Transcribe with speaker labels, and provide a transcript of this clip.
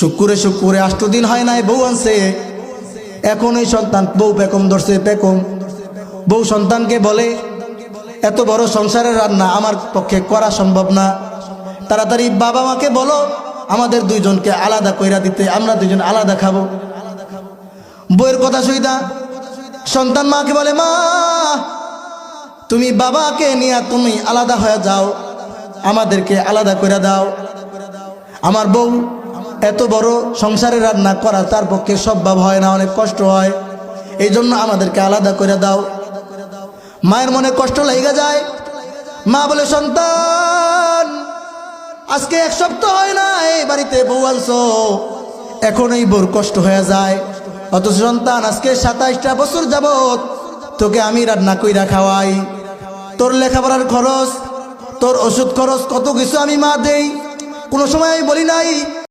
Speaker 1: শুক্রে শুক্রে 8 দিন হয় নাই বউ আনছে। এখন ওই সন্তান বউ পেকম ধরছে, পেকম। বউ সন্তানকে বলে, এত বড় সংসারের রান্না আমার পক্ষে করা সম্ভব না, তাড়াতাড়ি বাবা মাকে বলো আমাদের দুইজনকে আলাদা কইরা দিতে, আমরা দুইজন আলাদা খাবো। বউয়ের কথা শুইদা সন্তান মাকে বলে, মা তুমি বাবাকে নিয়ে তুমি আলাদা হয়ে যাও, আমাদেরকে আলাদা করে দাও। আমার বউ এত বড় সংসারের রান্না করা তার পক্ষে সম্ভব হয় না, অনেক কষ্ট হয়, এই জন্য আমাদেরকে আলাদা করে দাও। মায়ের মনে কষ্ট লেগে যায়। মা বলে, সন্তান আজকে 1 সপ্তাহ হয় না এই বাড়িতে বউ আনছো, এখন এই বউর কষ্ট হয়ে যায়। অথচ সন্তান আজকে 27টা বছর যাবত তোকে আমি রান্না কইরা খাওয়াই, তোর লেখাপড়ার খরচ, তোর ওষুধ খরচ, কত কিছু আমি মা দেই, কোনো সময় আমি বলি নাই